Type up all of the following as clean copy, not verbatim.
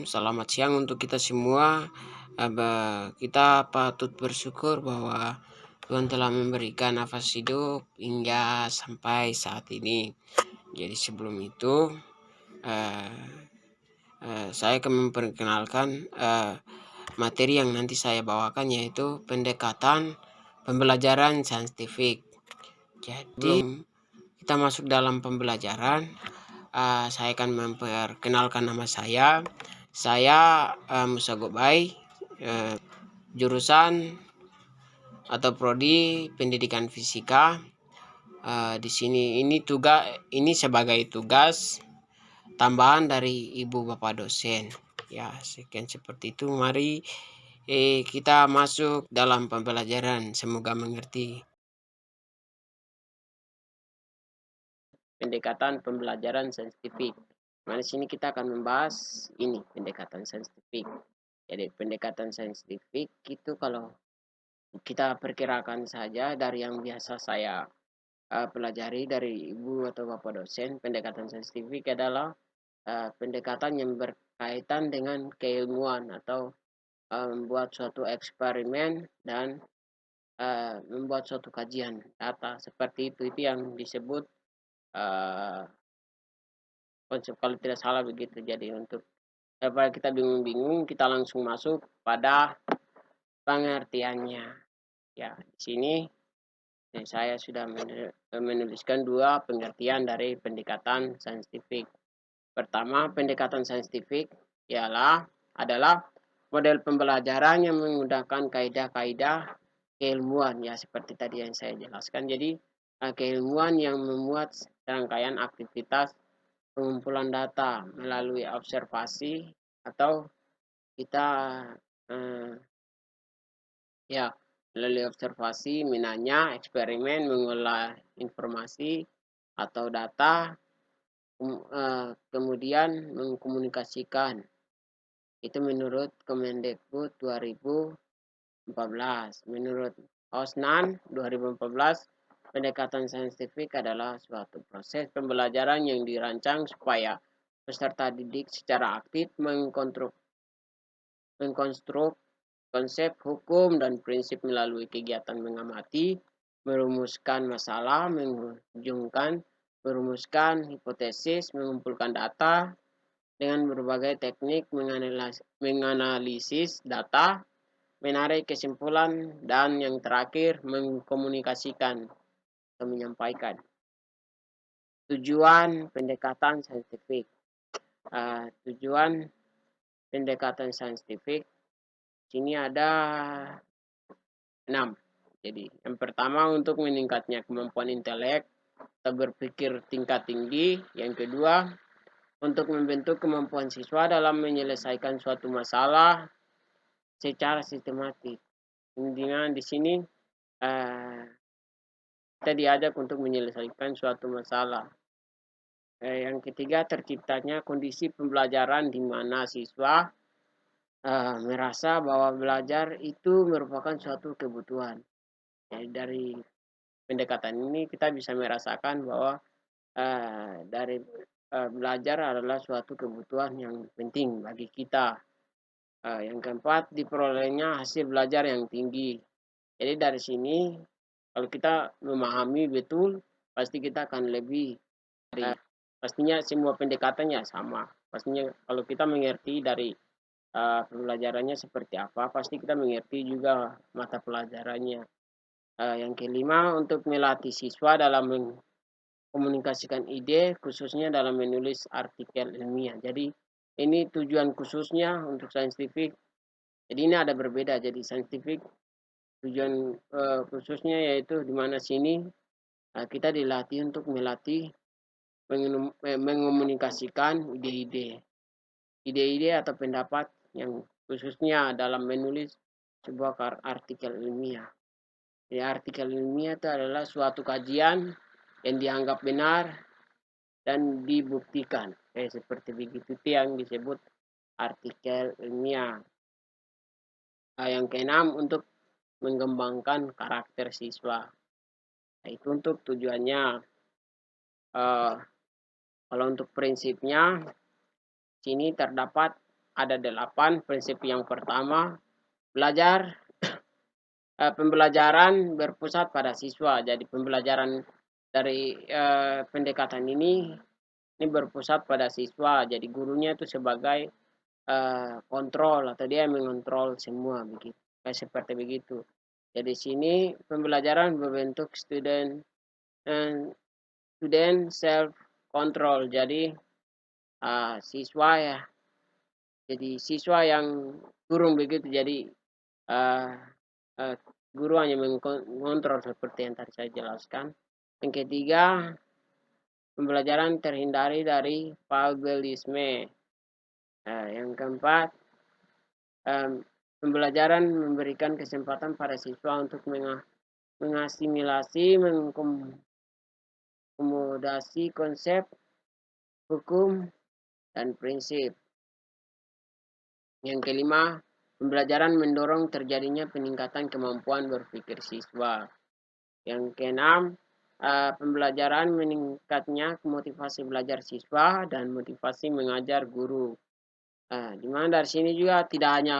selamat siang untuk kita semua. Kita patut bersyukur bahwa Tuhan telah memberikan nafas hidup hingga sampai saat ini. Jadi sebelum itu, saya akan memperkenalkan materi yang nanti saya bawakan, yaitu pendekatan pembelajaran saintifik. Jadi kita masuk dalam pembelajaran, saya akan memperkenalkan nama saya. Saya Musa Gobai, jurusan atau prodi Pendidikan Fisika. Di sini ini sebagai tugas tambahan dari ibu bapak dosen. Ya, sekian seperti itu. Mari kita masuk dalam pembelajaran. Semoga mengerti. Pendekatan pembelajaran saintifik. Di sini kita akan membahas ini pendekatan saintifik. Jadi pendekatan saintifik itu kalau kita perkirakan saja dari yang biasa saya pelajari dari ibu atau bapak dosen, pendekatan saintifik adalah pendekatan yang berkaitan dengan keilmuan atau membuat suatu eksperimen dan membuat suatu kajian data seperti itu yang disebut konsep, kalau tidak salah begitu. Jadi untuk daripada kita bingung-bingung, kita langsung masuk pada pengertiannya. Ya, di sini saya sudah menuliskan dua pengertian dari pendekatan saintifik. Pertama, pendekatan saintifik adalah model pembelajaran yang menggunakan kaidah-kaidah keilmuan, ya seperti tadi yang saya jelaskan. Jadi keilmuan yang memuat rangkaian aktivitas pengumpulan data melalui observasi atau kita melalui observasi, menanya, eksperimen, mengolah informasi atau data, kemudian mengkomunikasikan. Itu menurut Kemendikbud 2014. Menurut Osnan 2014, pendekatan saintifik adalah suatu proses pembelajaran yang dirancang supaya peserta didik secara aktif mengkonstruk konsep hukum dan prinsip melalui kegiatan mengamati, merumuskan masalah, merumuskan hipotesis, mengumpulkan data dengan berbagai teknik, menganalisis data, menarik kesimpulan, dan yang terakhir mengkomunikasikan atau menyampaikan. Tujuan pendekatan saintifik. Tujuan pendekatan saintifik sini ada 6. Jadi yang pertama untuk meningkatnya kemampuan intelek atau berpikir tingkat tinggi. Yang kedua untuk membentuk kemampuan siswa dalam menyelesaikan suatu masalah secara sistematik. Intinya di sini kita diajak untuk menyelesaikan suatu masalah. Yang ketiga, terciptanya kondisi pembelajaran di mana siswa merasa bahwa belajar itu merupakan suatu kebutuhan. Jadi dari pendekatan ini kita bisa merasakan bahwa dari belajar adalah suatu kebutuhan yang penting bagi kita. Yang keempat, diperolehnya hasil belajar yang tinggi. Jadi dari sini kalau kita memahami betul, pasti kita akan lebih pastinya semua pendekatannya sama. Pastinya kalau kita mengerti dari pembelajarannya seperti apa, pasti kita mengerti juga mata pelajarannya. Yang kelima, untuk melatih siswa dalam mengkomunikasikan ide, khususnya dalam menulis artikel ilmiah. Jadi ini tujuan khususnya untuk saintifik. Jadi ini ada berbeda. Jadi saintifik tujuan khususnya yaitu di mana sini kita dilatih untuk melatih mengomunikasikan ide-ide atau pendapat yang khususnya dalam menulis sebuah artikel ilmiah. Jadi artikel ilmiah itu adalah suatu kajian yang dianggap benar dan dibuktikan. Seperti begitu itu yang disebut artikel ilmiah. Yang keenam, untuk mengembangkan karakter siswa. Itu untuk tujuannya. Kalau untuk prinsipnya, sini terdapat ada 8. Prinsip yang pertama, belajar pembelajaran berpusat pada siswa. Jadi pembelajaran dari pendekatan ini berpusat pada siswa. Jadi gurunya itu sebagai kontrol atau dia mengontrol semua begitu. Kayak seperti begitu. Jadi sini pembelajaran berbentuk student self control. Jadi siswa ya. Jadi siswa yang turun begitu. Jadi uh, uh, guru hanya mengontrol seperti yang tadi saya jelaskan. Yang ketiga, pembelajaran terhindari dari fabelisme. Yang keempat, pembelajaran memberikan kesempatan pada siswa untuk mengasimilasi, mengakomodasi konsep, hukum, dan prinsip. Yang kelima, pembelajaran mendorong terjadinya peningkatan kemampuan berpikir siswa. Yang keenam, pembelajaran meningkatnya motivasi belajar siswa dan motivasi mengajar guru. Di mana dari sini juga tidak hanya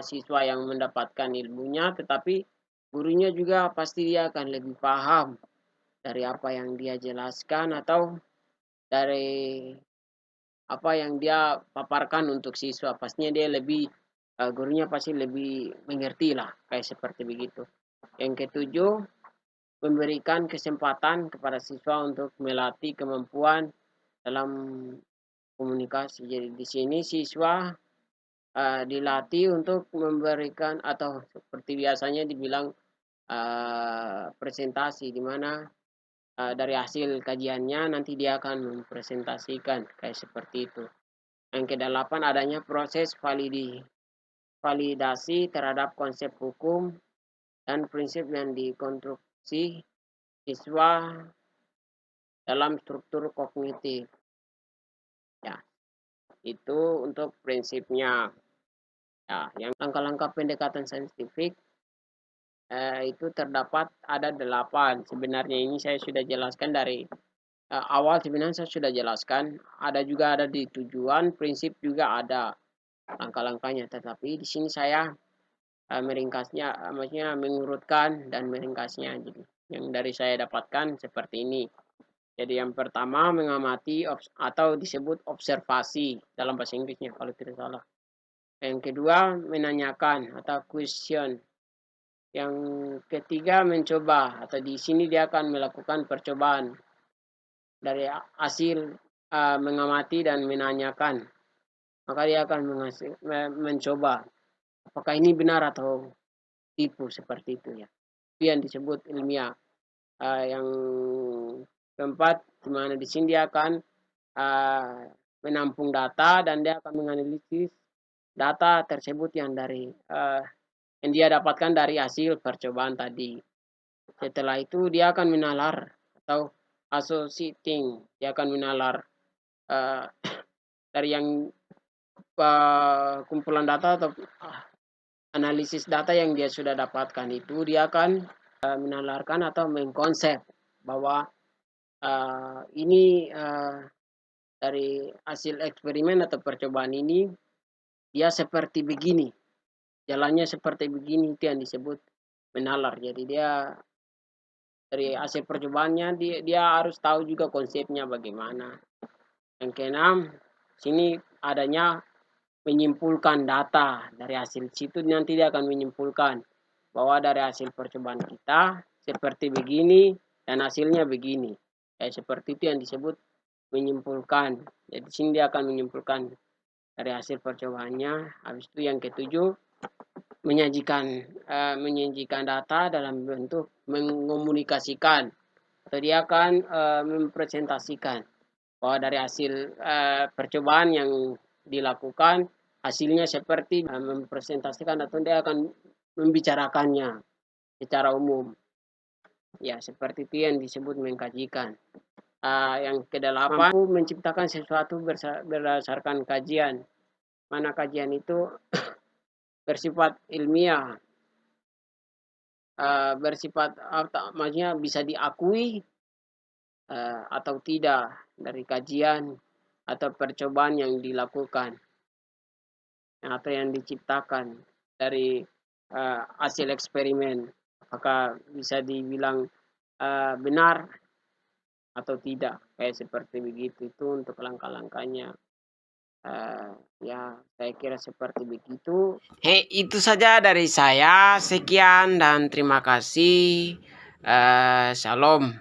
siswa yang mendapatkan ilmunya, tetapi gurunya juga pasti dia akan lebih paham dari apa yang dia jelaskan atau dari apa yang dia paparkan untuk siswa. Pastinya dia lebih gurunya pasti lebih mengerti lah kayak seperti begitu. Yang ketujuh, memberikan kesempatan kepada siswa untuk melatih kemampuan dalam komunikasi. Jadi di sini siswa dilatih untuk memberikan atau seperti biasanya dibilang presentasi, di mana dari hasil kajiannya nanti dia akan mempresentasikan kayak seperti itu. Yang kedelapan, adanya proses validasi terhadap konsep hukum dan prinsip yang dikonstruksi siswa dalam struktur kognitif. Ya, itu untuk prinsipnya. Ya, yang langkah-langkah pendekatan saintifik itu terdapat ada 8. Sebenarnya ini saya sudah jelaskan dari awal, sebenarnya saya sudah jelaskan. Ada juga ada di tujuan, prinsip juga ada langkah-langkahnya. Tetapi di sini saya meringkasnya, maksudnya mengurutkan dan meringkasnya. Jadi yang dari saya dapatkan seperti ini. Jadi yang pertama mengamati atau disebut observasi dalam bahasa Inggrisnya kalau tidak salah. Yang kedua menanyakan atau question. Yang ketiga mencoba atau di sini dia akan melakukan percobaan dari hasil mengamati dan menanyakan. Maka dia akan mencoba apakah ini benar atau tipu seperti itu ya. Itu yang disebut ilmiah. Yang keempat, di mana di sini dia akan menampung data dan dia akan menganalisis data tersebut yang yang dia dapatkan dari hasil percobaan tadi. Setelah itu dia akan menalar atau associating, dia akan menalar dari yang kumpulan data atau analisis data yang dia sudah dapatkan itu, dia akan menalarkan atau mengkonsep bahwa ini dari hasil eksperimen atau percobaan ini dia seperti begini, jalannya seperti begini, itu yang disebut menalar. Jadi dia dari hasil percobaannya dia harus tahu juga konsepnya bagaimana. Yang keenam, sini adanya menyimpulkan data dari hasil situ, nanti dia akan menyimpulkan bahwa dari hasil percobaan kita seperti begini dan hasilnya begini. Seperti itu yang disebut menyimpulkan. Jadi sini dia akan menyimpulkan dari hasil percobaannya. Habis itu yang ketujuh, menyajikan data dalam bentuk mengomunikasikan atau dia akan mempresentasikan bahwa dari hasil percobaan yang dilakukan hasilnya seperti mempresentasikan atau dia akan membicarakannya secara umum. Ya, seperti itu yang disebut mengkajikan. Yang kedelapan, mampu menciptakan sesuatu berdasarkan kajian. Mana kajian itu bersifat ilmiah, bersifat maksudnya bisa diakui atau tidak dari kajian atau percobaan yang dilakukan. atau yang diciptakan dari hasil eksperimen. Apakah bisa dibilang benar atau tidak? Kayak seperti begitu. Itu untuk langkah-langkahnya. Ya, saya kira seperti begitu. Itu saja dari saya. Sekian dan terima kasih. Shalom.